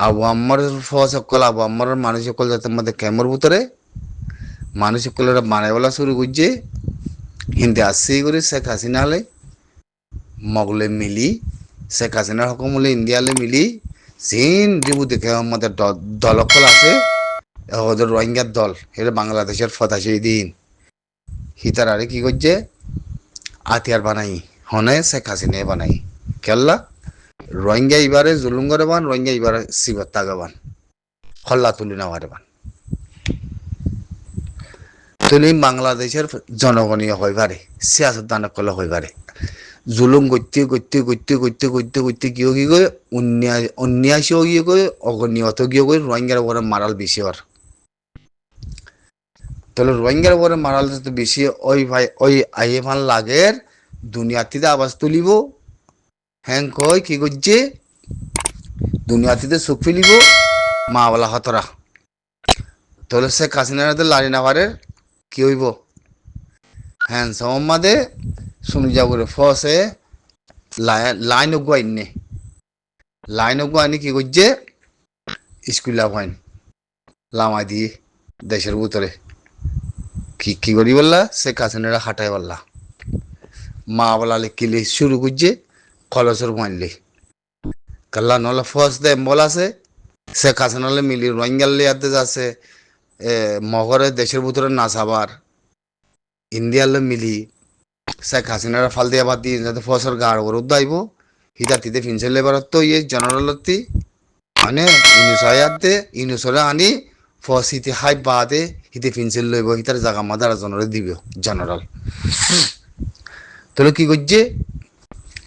আবু আম্মার ফস সকল আবু আম্মার মানুষ সকল যাতে মধ্যে কেমর ভিতরে মানুষ সকলের বানাইবলা শুরু করছে হিন্দি আসছি করে শেখ হাসিনা হলে মগলে মিলি শেখ হাসিনার হকমলে ইন্ডিয়ালে মিলি চীন যিবোৰ দেখে আমাদের দলকল আছে ওদের রোহিঙ্গার দল এটা বাংলাদেশের ফতাশি দিন হিতারারে কি করছে আতিয়ার বানাই হনে শেখ হাসিনায় বানাই কেল্লা রোহিঙ্গা এবারে জুলুম করে বান রোহিঙ্গা এবারে সিবার তাগাবান হল্লা তুলি নেওয়ারে বান তুলি বাংলাদেশের জনগণীয় হয়ে পারে সিয়াসত দান করলে হয়ে পারে জুলুম করতে করতে করতে করতে করতে করতে গিয়ে কি করে উন্যাসীও গিয়ে করে অগণীয়ত গিয়ে করে রোহিঙ্গার উপরে মারাল বেশি হওয়ার তাহলে রোহিঙ্গার উপরে মারাল তো বেশি ওই ভাই ওই আইয়ে ভাল লাগের দুনিয়াতিতে আওয়াজ তুলিব হ্যাং কই কি করছে দুনিয়াতিতে চোখ ফেলিব মা বলা হতরা তাহলে শেখ হাসিনার লাড়ি নাভারের কি হইব হ্যাঁ সম্মাদে শুনি যাবরে ফসে লাইন অগুয়াইন নে লাইন অগুয়াইনি কি করছে স্কুল লাভাইন লামা দিয়ে দেশের ভিতরে কি কি করি বললা শেখ হাসিনারা হাঁটাই বললা মা বলালে কিলি শুরু করছে কলসর মারলে কাল্লা নলে ফস দে এম্বল আছে শেখ হাসিনালে মিলি রোহিঙ্গালে আতে যাচ্ছে মগরে দেশের ভিতরে নাচাবার ইন্ডিয়ালে মিলি শেখ হাসিনার ফাল দিয়ে বাদ দিয়ে যাতে ফসর গাড় করে উদ্দাইব হিতাতিতে ফিনসেল লেবার তো ইয়ে জেনারেলতি মানে ইনুসায়াতে ইনুসরে আনি ফস হিতে হাই বাদে হিতে ফিনসেল লইব হিতার জায়গা মাদারা জনরে দিব জেনারেল তাহলে কি করছে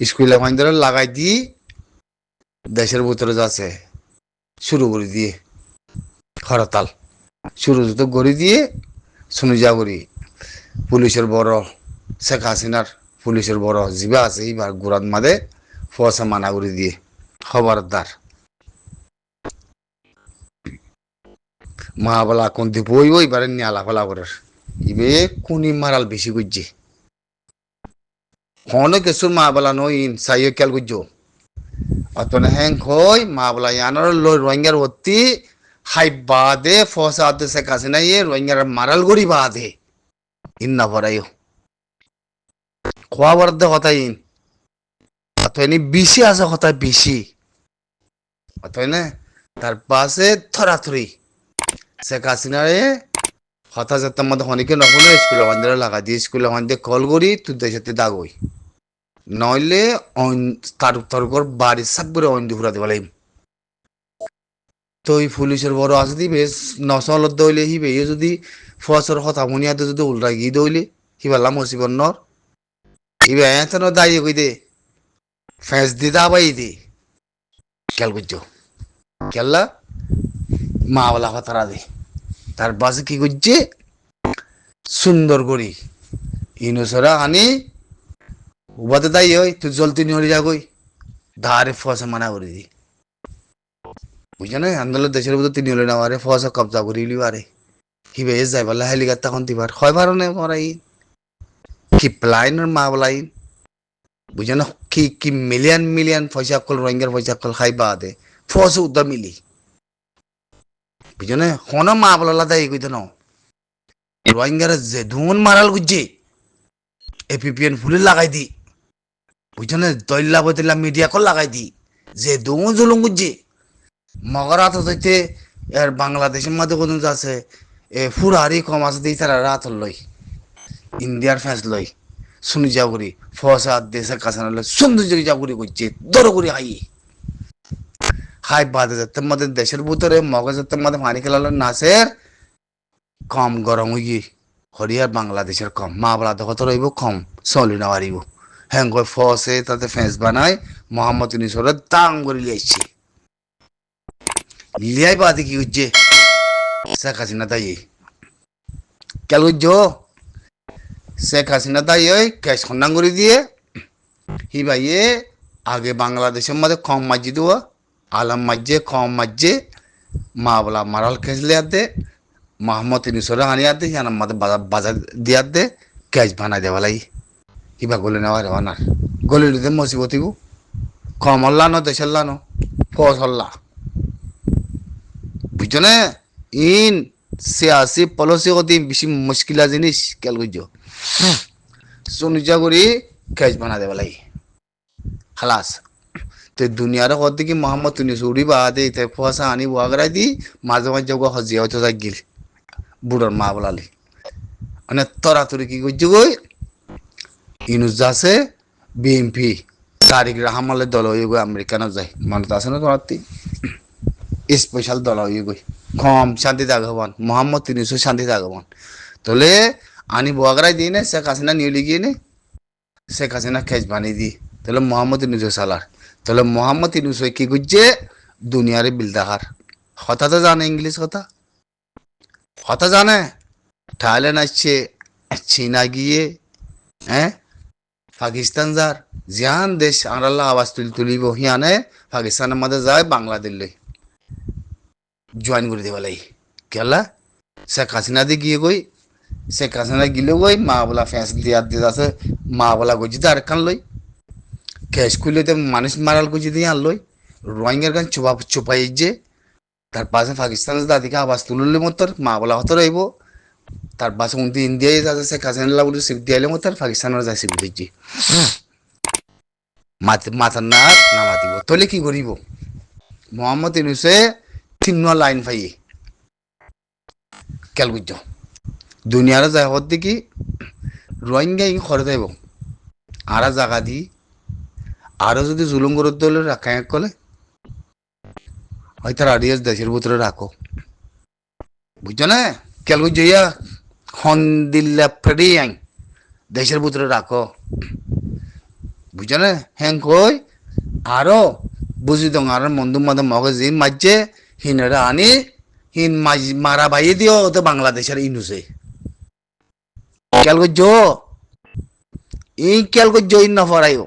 স্কুলে ফাইন্দারে লাগাই দিয়ে দেশের ভিতরে যাচ্ছে শুরু করে দিয়ে হরতাল শুরু তো করে দিয়ে শুনে যা করি পুলিশের বড় শেখ হাসিনার পুলিশের বড় জিবা আছে এইবার গুরাত মাদে ফসা মানা করে দিয়ে খবরদার মা বলা কোন দিব এবারে নিয়ে আলাফালা করার ইবে কোনি মারাল বেশি করছে হনে কেসুর মা বলা নইন সাইয়ে খেয়াল করছো অতনে হ্যাং হই মা বলা ইয়ানোর লই রোহিঙ্গার অতি হাই বাদে ফসা আদে শেখ হাসিনা ইয়ে রোহিঙ্গার মারাল গড়ি বাদে ইন না ভরাইও খোয়া বরাদ্দে কথাই ইন অত এনে বেশি আছে কথা বেশি অত এনে তার পাশে থরাথরি শেখ হাসিনারে হতা যাতার মধ্যে অনেকে নকলে স্কুলে বান্ধে লাগা দিয়ে স্কুলে বান্ধে কল করি তুই দেশে দাগই নইলে তার তর্কর বাড়ি সাকবরে অন দিয়ে ঘুরা দেওয়া লাগবে তো এই পুলিশের বড় আছে দিবে নশলত দইলে হিবে এ যদি ফসর হতা মুনিয়াতে যদি উল্টা গিয়ে দইলে হিবাল্লা মসিবর নর হিবে এত দাঁড়িয়ে কই দে ফেঁস দি দাবাই দে খেয়াল করছো খেললা মা বলা হতারা দে তার বাসে কি করছে সুন্দর করি ইনুসরা আনি উবাতে দাই ওই তুই জলতি নিয়ে যা কই ধারে ফসা মানা করে দি বুঝছো না আন্দোলন দেশের ভিতরে তিনি হলে না আরে ফসা কবজা করিলি আরে হিবে এস যাই বললা হেলিকার তখন তিবার হয় পারো না মরাই কি প্লাইনের মা বলাই বুঝছো না কি কি মিলিয়ন মিলিয়ন পয়সা কল রোহিঙ্গার পয়সা কল খাই বা দে ফসা উদ্দা মিলি বুঝছো না হন মা বলা দাই কইতো না রোহিঙ্গার যে ধুন মারাল গুজে এপিপিএন ফুলে লাগাই দি বুঝছো না দইল্লা বইলা মিডিয়া কল লাগাই দি যে ধুন জুলুম গুজে মগর হাত হইতে এর বাংলাদেশের মধ্যে কোন আছে ফুরারি কম আছে দিয়ে তারা রাত লই ইন্ডিয়ার ফ্যাঁস লই শুনি যা করি ফসা দেশের কাছে লই সুন্দর যা করি করছে দর করি হাই হাই বাদে যেতে মধ্যে দেশের ভিতরে মগজ যেতে মধ্যে পানি খেলালো নাচের কম গরম হই হরিয়ার বাংলাদেশের কম মা বলা দেখতে রইব কম চলি না পারিব হ্যাঁ কই ফসে তাতে ফ্যাঁস বানায় মোহাম্মদ ইউনুসের দাম করে লিয়াইছে লিয়াই বাদে কি হচ্ছে শেখ হাসিনা তাই কেন বুঝছো শেখ হাসিনা তাই ওই ক্যাশ খন্ডান করে দিয়ে হি ভাইয়ে আগে বাংলাদেশের মধ্যে কম মাঝি দেওয়া আলম মাঝে কম মাঝে মা বলা মারাল খেসলে আদে মোহাম্মদ ইউনুসের আনি আদে জানার মধ্যে বাজার দিয়ে আদে ক্যাশ বানাই দেওয়া লাই হিবা গলে নেওয়া রে বানার গলে দিতে মসিবতিব কম হল্লা ন দেশের লানো ফস হল্লা বুঝছো না? ইন সিয়াসি পলিসি কত বেশি মুশকিলা জিনিস খেয়াল করছো। সুনিজা করি খেজ বানা দেবা লাই খালাস। তো দুনিয়ার কত কি মোহাম্মদ তুনিস উড়ি বাদে তে ফসা আনি বুয়াগরাই দি মাঝে মাঝে গো হজিয়া হইতো গিল বুড়োর মা বলালি মানে তরাতরি কি করছো গই ইনুস যাচ্ছে বিএমপি তারিক রহমানের দল হয়ে গো আমেরিকানও যায় মনে আছে না তোমার স্পেশাল দল হয়ে গই কম শান্তি থাকবান মোহাম্মদ তিনিশো শান্তি থাকবান তাহলে আনি বুয়াগরাই দিই না শেখ হাসিনা নিয়ে লিগিয়ে নে শেখ হাসিনা খেজ বানিয়ে দি তাহলে মোহাম্মদ তিনিশো সালার তাহলে মোহাম্মদ তিনিশো কি করছে দুনিয়ারে বিল দেখার কথা তো জানে ইংলিশ কথা জানে থাইল্যান্ড আসছে চীনা গিয়ে হ্যাঁ পাকিস্তান যার জিয়ান দেশ আল্লাহ আওয়াজ তুলিব হিয়ানে পাকিস্তানের মধ্যে যায় বাংলাদেশ জয়েন করে দেবা লাই কেলা শেখ হাসিনা দিয়ে গিয়ে গই শেখ হাসিনা গিলে গই মা বলা ফ্যাঁস দিয়া দিয়ে আছে মা বলা গজি তো আরেকখান লই ক্যাশ খুলে তো মানুষ মারাল গজি দিয়ে আনলই রোহিঙ্গার গান চুপাই যে তার পাশে পাকিস্তানের দাদিকে আওয়াজ তুললে মতর মা বলা হতো রইব তার পাশে উন্তি ইন্ডিয়ায় যাচ্ছে শেখ হাসিনা বলে সিপ দিয়ালে মতর পাকিস্তানের যায় সিপ দিচ্ছি মাথার না মাতিব তাহলে কি করিব মোহাম্মদ ইউনুসে তিন লাইন পাইয়ে খেয়াল বুঝছ দুনিয়ার যায় হত দেখি রোহিঙ্গা ই খরে যাইব আরা জায়গা দি আরো যদি জুলুম করে দলে রাখা কলে হয়তো আরিয়াস দেশের ভিতরে রাখো বুঝছো না খেয়াল বুঝছো ইয়া হন দিল্লা ফেরি আইন দেশের ভিতরে রাখো বুঝছো না হ্যাং কই আরো বুঝি দং আর বন্ধু মাদে মগে জিন মাঝে হিনরা আনি হিন মারা বাইয়ে দিও তো বাংলাদেশের ইনুসে খেয়াল করছো এই খেয়াল করছো ইন না ফরাইও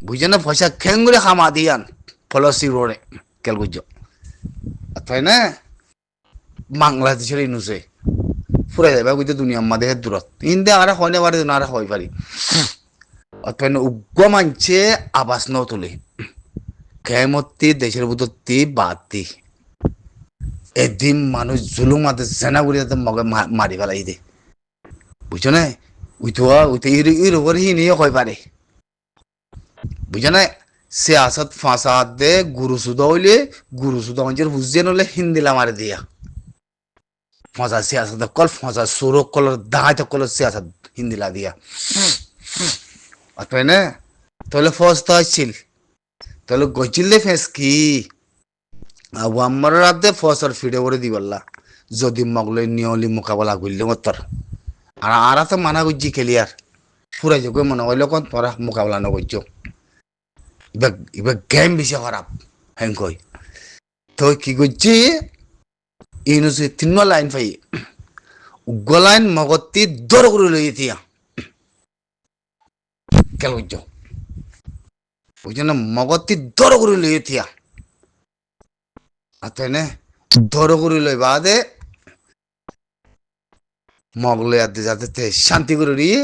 বুঝছো না পয়সা খেং করে খামা দিয়ান ফলসি রোডে খেয়াল করছো তাই না বাংলাদেশের ইনুসে ফুরাই যাবে বুঝতে দুনিয়া আমাদের দূরত ইন্দে আর হয় না পারে না হয় পারি অথবা উগ্র মানছে আবাস ন তোলে কেমতি দেশের ভিতরতে বাদ দি এদিন মানুষ জুলুম মাতে জেনা করে মগে মারি ফেলাই দে বুঝছো না উইতে ইর উপরে হি নিয়ে হয় পারে বুঝছো না সিয়াসত ফাঁসাদ দে গুরুসুদা হইলে গুরুসুদা অঞ্চল বুঝিয়ে নলে হিন্দিলা মারি দিয়া ফসা সিয়াসত কল ফসা সুর কলর দাঁত কলর সিয়াসত হিন্দিলা দিয়া অতএব না তাহলে ফস তো আসছিল তাহলে গচিলে ফেস কি আবু আমার রাতে ফসর ফিডে করে দিবল্লা যদি মগলে নিয়লি মোকাবেলা করলে মতর আর আরা তো মানা করছি ক্লিয়ার ফুরাই যোগ মনে হইলে কোন তোরা মোকাবেলা নকরছো এবার গেম বেশি খারাপ হ্যাং কই তো কি করছি ইউনুসে তিন লাইন পাই উগ্র লাইন মগতি দর করে লই এতিয়া কেল বুঝছো বুঝছো না মগতি দর করে লই এতিয়া আতেনে দর করে লই বাদে মগলে আদে যাতে শান্তি করে দিয়ে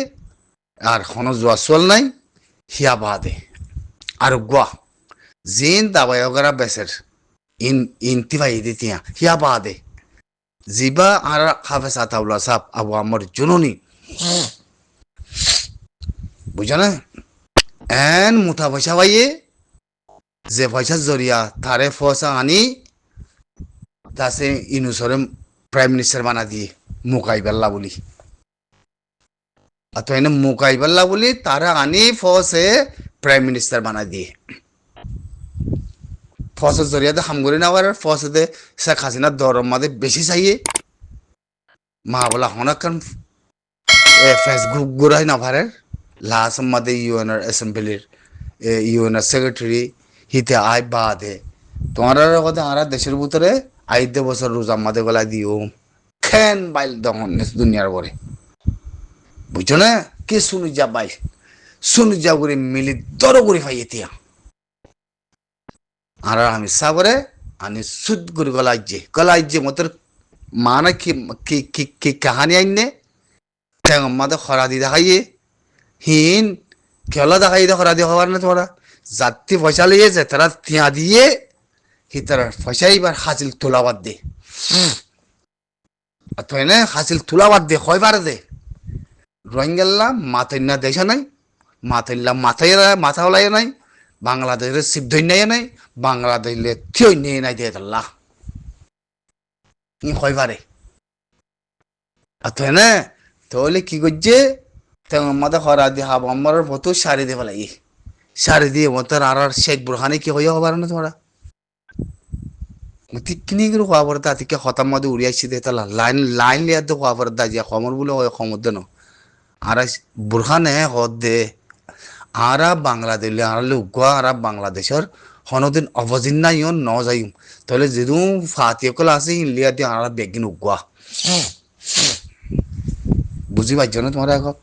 আর কোনো জোয়া চল নাই হিয়া বাদে আর গুয়া জিন দাবাই ওগরা বেসের ইনতি ভাই দিতিয়া হিয়া বাদে জিবা আর হাফেজ আতাউল্লাহ সাহেব আবু আমার জননী বুঝছো না এন মুঠা পয়সা পাইয়ে যে পয়সার জরিয়া তারে পয়সা আনি তাসে ইনুসরে প্রাইম মিনিস্টার বানা দিয়ে মুকাইবাল্লা বলি অথবা এনে মুকাইবাল্লা বলি তারা আনি ফসে প্রাইম মিনিস্টার বানা দিয়ে ফসের জরিয়াতে হামগরি না পারে ফসে শেখ হাসিনার দরম মাদে বেশি চাইয়ে মা বলা হনাকান ফেসবুক গুড়াই না পারে লাস্ট মাদে ইউএনআর অ্যাসেম্বলির ইউএনআর সেক্রেটারি হিতে আয় বাদে তোমার কথা আর দেশের ভিতরে আইদে বছর রোজা মাদে গলা দিও খেন বাইল দমন দুনিয়ার পরে বুঝছো না কে শুনু যা বাইল শুনু যা করে মিলি দর করে পাই এতিয়া আর আমি সাবরে আনি সুদ করে গলাইজে মতর মানে কি কাহানি আইনে ঠ্যাং মাদে খরা দি দেখাইয়ে হিন খেলা দেখাই দে খরা দিয়ে হবার না তোরা যাত্রী পয়সা লিয়েছে তারা তিয়া দিয়ে হিতার পয়সাই এবার হাসিল তোলাবাদ দে অথয় না হাসিল তোলাবাদ দে কয়বার দে রোহিঙ্গাল্লা মাথায় না দেশা নাই মাথাইল্লা মাথায় মাথা হলাই নাই বাংলাদেশের সিদ্ধই নাই বাংলাদেশে থিয় নিয়ে নাই দিয়ে তাল্লা ই কয়বারে অথয় না তাহলে কি করছে তেমন মাথা খরা দিয়ে হাব আমার ফটো সারি দিয়ে ফেলাই সারি দিয়ে মতার আর শেখ বুরহানি কি হইয়া হবার না তোমরা তিকনি করে খোয়া পড়ে তা থেকে হতাম মধ্যে উড়িয়াছি দে তালা লাইন লাইন লিয়ার তো খোয়া পড়ে দা যে খমর বলে হয় খমর দেন আর বুরহান হে হদ দে আরা বাংলাদেশ আরালে উগুয়া আরা বাংলাদেশের হনদিন অবজিন না ইয়ন ন যাইম তাহলে যেদু ফাতিয়কল আছে ইলিয়া দিয়ে আরা বেগিন উগুয়া বুঝি পাইছ না তোমরা এখন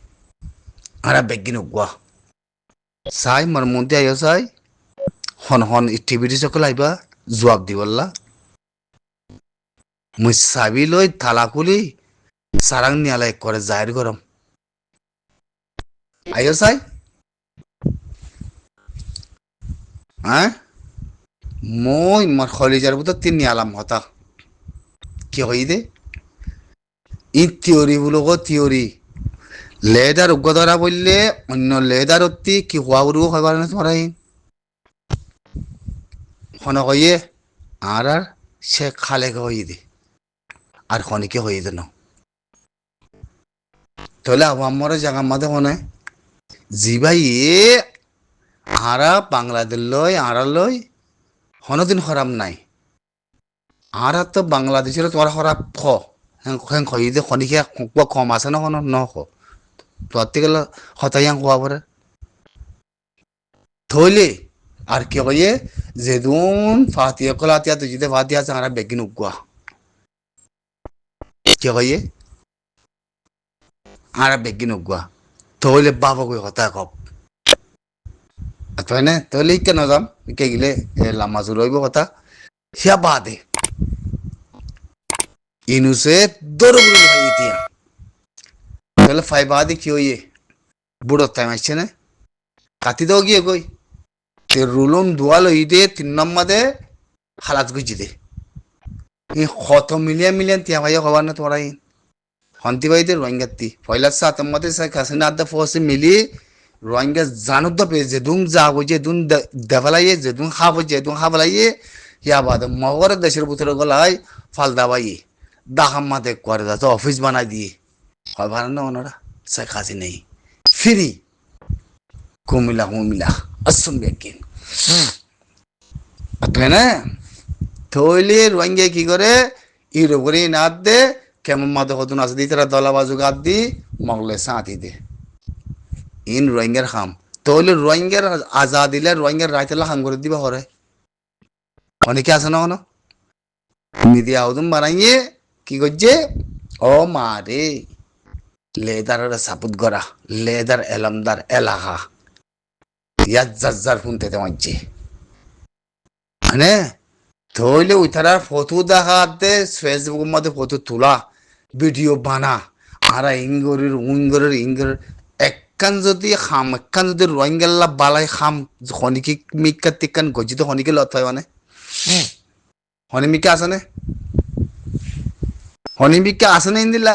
আরা বেগিন উগুয়া চাই মোর মন্ত্রী আইও চাই হন হন টিভিটি সকল আইবা জবাব দিবল্লা মুই চাবি লই থালা খুলি সারাং নিয়ালাই করে জাহির গরম আইও চাই হ্যাঁ মই মোর খলিজার বুতো তিন নিয়ালাম হতা কি হই দে ই থিওরি বলো গো থিওরি লেদার উগ্রধরা বললে অন্য লেদার অতি কি হওয়া উড়ব খাবার না তোমরা হন কইয়ে আর সে খালে হই দে আর খনিকে হই দে না তাহলে আমার জায়গা মাঝে হনে জিবাই আরা বাংলাদেশ লই আরা লই হনদিন খরাম নাই আরা তো বাংলাদেশের তোমার খরাব হেন খই দে খনিকে কম আছে না হন ন প্রত্যেকের হতাইয়াং হওয়া পরে থইলে আর কি কইয়ে যেদুন ফাতিয়া কলাতিয়া তো যদি ফাতিয়া আছে আরা বেগিন উগুয়া কি কইয়ে আরা বেগিন উগুয়া থইলে বাবা কই হতা কপ তাই না তাহলে কেন যাম কে গেলে লামা জুড়াইব কথা সিয়া বাদে ইনুসে দরগুলো ভাই ইতিয়া তাহলে ফাই বাদে কি হইয়ে বুড়ো টাইম আসছে না কাটি দাও গিয়ে কই তে রুলুম দুয়াল ইদে 3 নম্বরে হালাত গুজি দে ই কত মিলিয়ন তিয়া ভাইয়া খবর না তোরা হন্তি ভাইতে রোহিঙ্গাতি পয়লা সাত মতে সে কাসিনা আদা ফোসে মিলি রোহিঙ্গা জানুদ দ পে যে দুং যা গো যে দুং দেভালাইয়ে যে দুং খাবো যে দুং খাবলাইয়ে ইয়া বাদ মগর দেশের ভিতরে গলাই ফালদা ভাই দাহাম্মাতে করে দা তো অফিস বানাই দিয়ে খবর না ওনারা সে কাজে নেই ফ্রি কুমিলা আসুন বেকিন তাই না থইলে রোহিঙ্গা কি করে ইরোগরি নাদ দে কেমন মাদে হতুন আছে দি তারা দলা বাজু গাদ দি মগলে সাঁতি দে ইন রোহিঙ্গার খাম তাহলে রোহিঙ্গার আজাদিলে রোহিঙ্গার রাইতেলা হাম করে দিবা হরে অনেকে আছে না কোনো মিডিয়া আউদুম বানাইয়ে কি করছে ও মারে লেদারের সাপুত গড়া লেদার এলমদার এলাকা ইয়াত যার শুনতে মানছে মানে থইলে উইথারার ফটো দেখাতে ফেসবুকের মধ্যে ফটো তোলা ভিডিও বানা আরা ইঙ্গরের একখান যদি খাম একখান যদি রোহিঙ্গাল্লা বালাই খাম হনিকে মিকা টিকান গজিত হনিকে লত হয় মানে হনিমিকা আছে নে হনিমিকা আছে না ইন্দিলা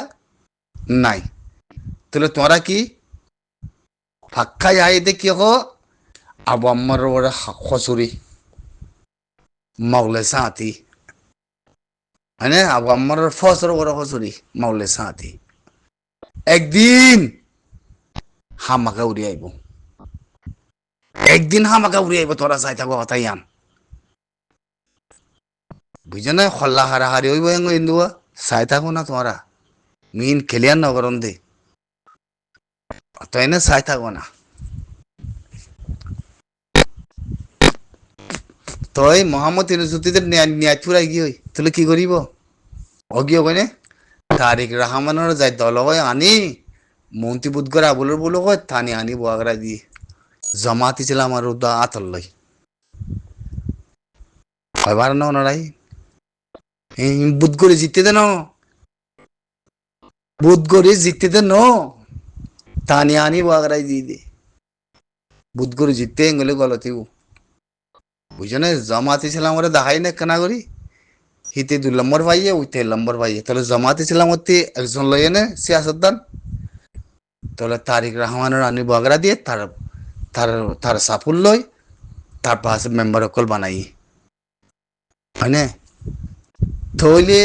নাই তাহলে তোরা কি ফাক্কা আইতে কি হো আবু আম্মার ওরা খসুরি মাওলে সাথী মানে আবু আম্মার ফসর ওরা খসুরি মাওলে সাথী একদিন হামাকা উড়ি আইব একদিন হামাকা উড়ি আইব তোরা চাই থাকো কথাই আন বুঝছো না খল্লা হারাহারি হইব ইন্দুয়া চাই থাকো না তোমরা মিন খেলিয়ান নগরম দে তাই না চাই থাকো না তই মোহাম্মদ ইউনুসুদ্দিনের ন্যায়পুরাই গিয়ে তাহলে কি করিব অগিয়ে কইনে তারিক রহমানের যাই দল হয় আনি মন্ত্রী বুধ করে আবুলের বলো হয় থানি আনি বোয়াগরা দিয়ে জমাতি ছিল আমার উদ্দা আতল লই কয়বার না ওনারাই বুধ করে জিততে দেন বুধ করে জিততে দেন থানি আনি বোয়াগরাই দিয়ে দে বুধ করে জিততে গেলে গলতিও বুঝনে জামাত ইসলাম ওরে দেখাই না কেনা করি হিতে 2 নম্বর পাইয়ে উইতে নম্বর পাইয়ে তাহলে জামাত ইসলাম হতে একজন লইয়ে নে সিয়াসতদান তাহলে তারিক রহমানের আনি বগরা দিয়ে তার তার তার সাপুল লই তার পাশে মেম্বার অকল বানাই হয় না থইলে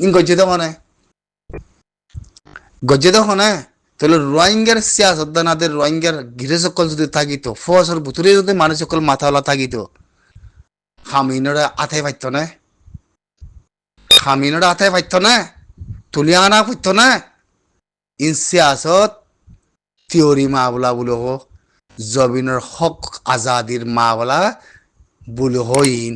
ইন গজ্জে হনে তাহলে রোহিঙ্গার সিয়াসতদানাদের রোহিঙ্গার গিরে সকল যদি থাকিত ফসর বুতুরে যদি মানুষ সকল মাথাওয়ালা থাকিত হামিনরা আথাই পাইত না হামিনরা আথাই পাইত না তুলি আনা পাইত না ইন সিয়াসত থিওরি মা বলা বলো হোক জবিনের হক আজাদির মা বলা বলো হইন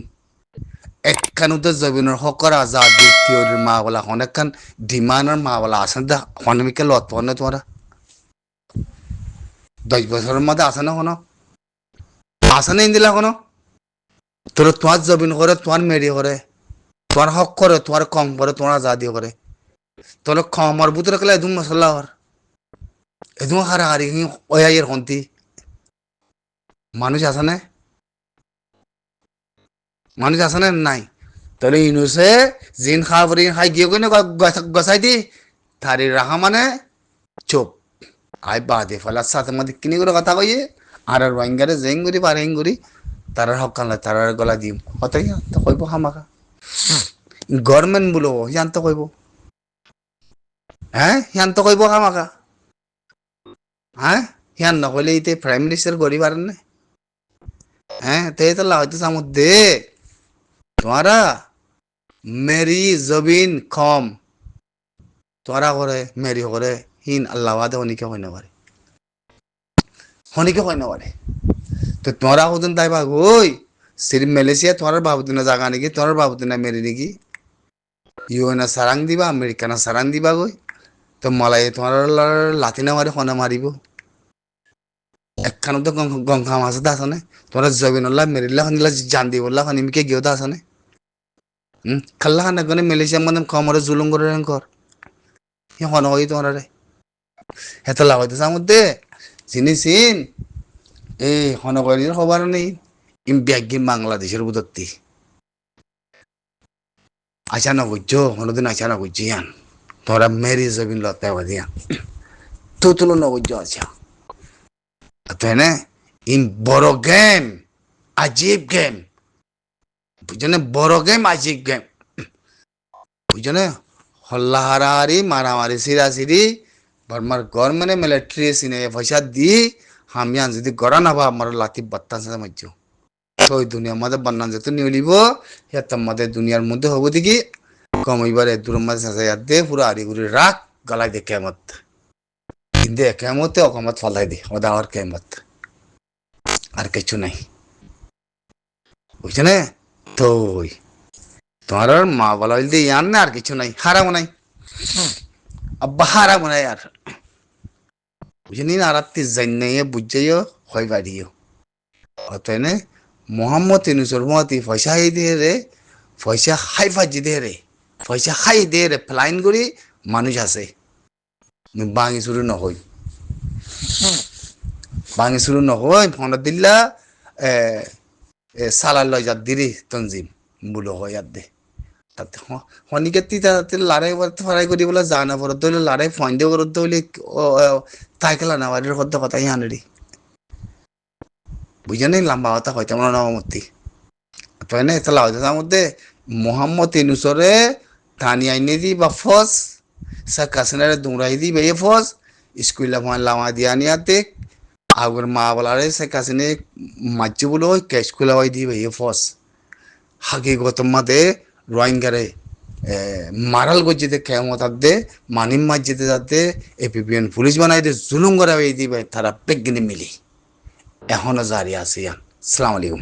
একখানুতে জবিনের হকর আজাদির থিওরির মা বলা অনেকখান ডিমান্ডের মা বলা আসেন দা হনমিকে লত পড়নে তোমরা 10 বছরের মধ্যে আসে না কোনো আসে না ইন্দিলা কোনো তোর তোমার জবিন করে তোমার মেরি করে তোমার হক করে তোমার কম করে তোমার আজাদি করে তোর কমর ভিতরে গেলে এদুম মশলা হর এদুম হারাহারি ওয়াইয়ের হন্তি মানুষ আছে না মানুষ আছে না নাই তাহলে ইনুসে জিন খাবরি খাই গিয়ে কই না গসাই দি থারি রাহা মানে চুপ আই বাদে ফলার সাথে মধ্যে কিনি করে কথা কইয়ে আর রোহিঙ্গারে জেঙ্গুরি পারেঙ্গুরি তারার হক কানলে তারার গলা দিম হতাই তো কইব হামাকা গভর্নমেন্ট বলো ইয়ান তো কইব হ্যাঁ ইয়ান তো কইব হামাকা হ্যাঁ ইয়ান নকইলে ইতে প্রাইম মিনিস্টার গড়ি পারেন না হ্যাঁ তে তো লাইতে সামুদ দে তোমারা মেরি জবিন কম তোরা করে মেরি করে হিন আল্লাহ বাদে হনিকে হয় না পারে হনিকে হয় না পারে তো তোরা ওদিন তাই ভাগ ওই সিরিপ মালয়েশিয়া তোমার বাবুদিন জাগা নাকি তোমার বাবুদিন মেরি নাকি ইউএনএ সারাং দিবা আমেরিকানা সারাং দিবা গই তো মালাই তোমার লাতিনা মারি খনা মারিব একখানো তো গঙ্গা মাছ আছে না তোরা জবিনুল্লাহ মেরিল্লা খনিলা জান দিবল্লাহ খনিমিকে গিয়েও আছে না খাল্লা খান গনে মালয়েশিয়া মানে কমরে জুলুম করে কর হি হন হই তোমার রে হেত লাগাইতে সামুদ্দে চিনিছিন এই হনগরির খবর নেই ইম ব্যাগিন বাংলাদেশের বুদত্তি আচ্ছা না বুঝছো কোনোদিন আচ্ছা না বুঝছি ইয়ান তোরা মেরি জবিন লতে বাদিয়া তো তুলো না বুঝছো আচ্ছা তাই না ইন বড় গেম আজীব গেম বুঝনে বড় গেম আজীব গেম বুঝনে হল্লা হারাহারি মারামারি সিরাসিরি বর্মার গভর্নমেন্ট মিলিটারি সিনে পয়সা দি হামিয়ান যদি গড়া না বা আমার লাতি বাত্তা মাইছো তো ওই দুনিয়ার মধ্যে বান্নান যেত নিয়ে লিব হেতার মধ্যে দুনিয়ার মধ্যে হবো দেখি কমইবারে দূর মাঝে সাজাই দে পুরো আড়ি গুড়ি রাখ গলায় দে কেমত কিন্তু কেমতে অকমত ফলাই দে ওদা আর কেমত আর কিছু নাই বুঝছো না তো তোমার মা বলা হইল দিয়ে ইয়ান না আর কিছু নাই হারামো নাই আব্বা হারামো নাই আর বুঝনি না আর জানিয়ে বুঝাইও হয় বাড়িও অতএব না মোহাম্মদ ইনুসর মতি পয়সা হাই দিয়ে রে পয়সা হাই ফাজি দে রে পয়সা হাই দে রে ফ্লাইন করি মানুষ আছে বাঙি শুরু নহই বাঙি শুরু নহই ফোন দিল্লা সালার লয় যাত দিরি তঞ্জিম বুলো হয় আর দে তাতে হনিকে তাতে লড়াই করতে ফরাই করি বলে জানা পড়তে হইলে লড়াই ফাইন্ডে করতে হইলে তাই খেলা না বাড়ির কথা কথাই আনড়ি বুঝে নেই লম্বা কথা হইতে মনে নমতি তো না এটা লাউদার মধ্যে মোহাম্মদ ইনুসরে থানি আইনে দি বা ফস সা কাসনারে দুমরাই দি বে ফস স্কুলে ফোন লামা দিয়া নিয়াতে আগর মা বলারে সে কাসনে মাজ্জু বলো কে স্কুলে ওই দি বে ফস হাকিগত মধ্যে রোহিঙ্গারে মারাল গজ্জিতে কেমত দে মানিম মাজ্জিতে যাতে এপিপিএন পুলিশ বানাই দে জুলুম করা এই দিবে তারা পেগিনে মিলি এখনো জারি আছে আসসালামু আলাইকুম